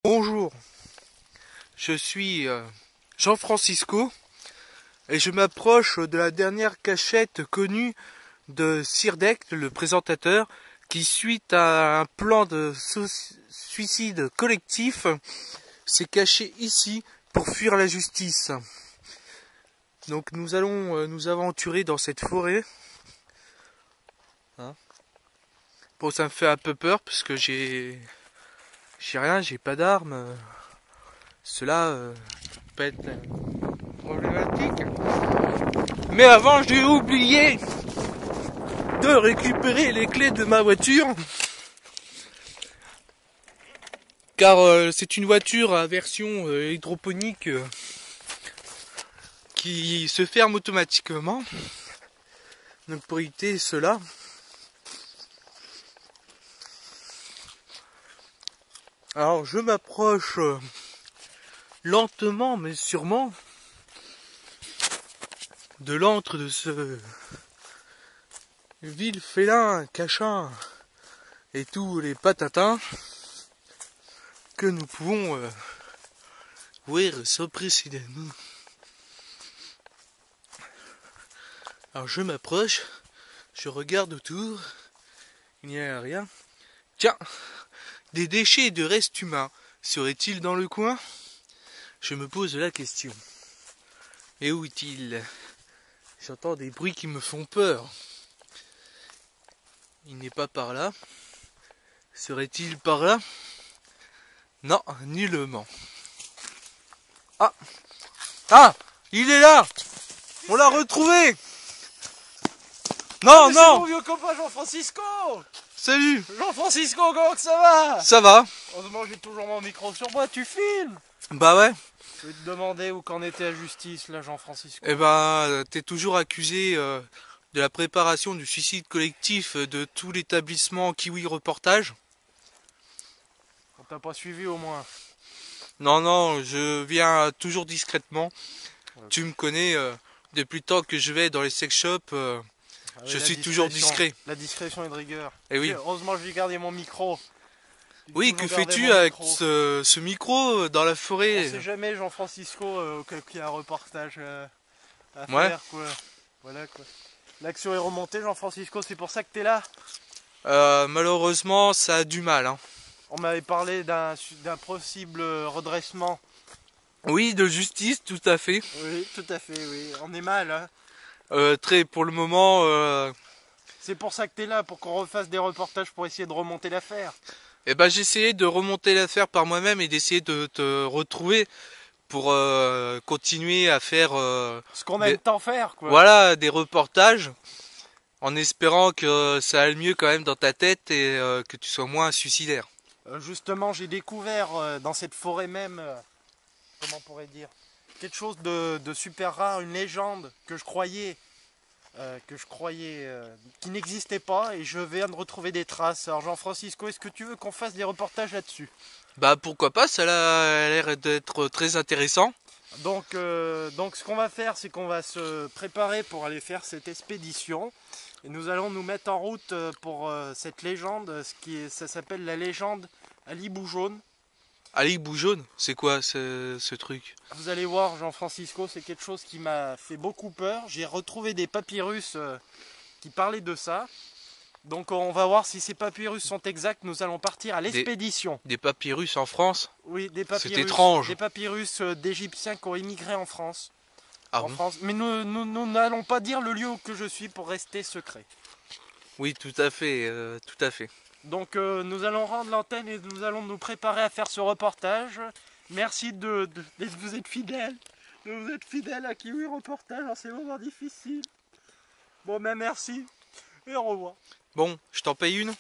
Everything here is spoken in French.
Bonjour, je suis Jean Francisco et je m'approche de la dernière cachette connue de Sirdec, le présentateur, qui suite à un plan de suicide collectif s'est caché ici pour fuir la justice. Donc nous allons nous aventurer dans cette forêt. Bon, ça me fait un peu peur parce que j'ai rien, j'ai pas d'armes. Cela peut être problématique. Mais avant, j'ai oublié de récupérer les clés de ma voiture. Car c'est une voiture à version hydroponique qui se ferme automatiquement. Donc pour éviter cela, alors je m'approche lentement mais sûrement de l'antre de ce vil félin cachin et tous les patatins que nous pouvons voir sans précédemment. Alors je m'approche, je regarde autour, il n'y a rien. Tiens, des déchets de restes humains seraient-ils dans le coin? Je me pose la question. Et où est-il? J'entends des bruits qui me font peur. Il n'est pas par là. Serait-il par là? Non, nullement. Ah! Ah! Il est là! On l'a retrouvé! Non, non! C'est mon vieux copain Jean-Francisco! Salut! Jean-Francisco, comment que ça va? Ça va? Heureusement j'ai toujours mon micro sur moi, tu filmes! Bah ouais. Je vais te demander où qu'en était la justice là, Jean-Francisco. Eh ben, t'es toujours accusé de la préparation du suicide collectif de tout l'établissement Kiwi Reportage. On t'a pas suivi au moins? Non, non, je viens toujours discrètement. Ouais. Tu me connais, depuis le temps que je vais dans les sex shops, Ah oui, je suis toujours discret. La discrétion est de rigueur. Eh oui. Heureusement je vais garder mon micro. Oui, que fais-tu avec ce micro dans la forêt? On sait jamais, Jean-Francisco, qu'il y a un reportage à Ouais. faire, quoi. Voilà, quoi. L'action est remontée, Jean-Francisco, c'est pour ça que t'es là? Malheureusement, ça a du mal. Hein. On m'avait parlé d'un possible redressement. Oui, de justice, tout à fait. Oui, tout à fait, oui. On est mal, hein. Pour le moment... C'est pour ça que t'es là, pour qu'on refasse des reportages pour essayer de remonter l'affaire. Eh ben, j'ai essayé de remonter l'affaire par moi-même et d'essayer de te retrouver pour continuer à faire Ce qu'on aime tant faire, quoi. voilà, des reportages en espérant que ça aille mieux quand même dans ta tête et que tu sois moins suicidaire. Justement, j'ai découvert dans cette forêt même, comment on pourrait dire, quelque chose de super rare, une légende que je croyais qui n'existait pas, et je viens de retrouver des traces. Alors Jean-Francisco, est-ce que tu veux qu'on fasse des reportages là-dessus? Bah pourquoi pas, ça a l'air d'être très intéressant. Donc ce qu'on va faire, c'est qu'on va se préparer pour aller faire cette expédition. Et nous allons nous mettre en route pour cette légende, ça s'appelle la légende Ali Boujaune. Ali Boujaune, c'est quoi ce truc? Vous allez voir, Jean-Francisco, c'est quelque chose qui m'a fait beaucoup peur. J'ai retrouvé des papyrus qui parlaient de ça. Donc on va voir si ces papyrus sont exacts. Nous allons partir à l'expédition. Des papyrus en France? Oui, des papyrus. C'est étrange. Des papyrus d'Égyptiens qui ont immigré en France. Ah bon? France. Mais nous n'allons pas dire le lieu où que je suis pour rester secret. Oui, tout à fait, tout à fait. Donc nous allons rendre l'antenne et nous allons nous préparer à faire ce reportage. Merci de vous être fidèles. De vous être fidèles à Kiwi Reportage dans ces moments difficiles. Bon, ben merci et au revoir. Bon, je t'en paye une?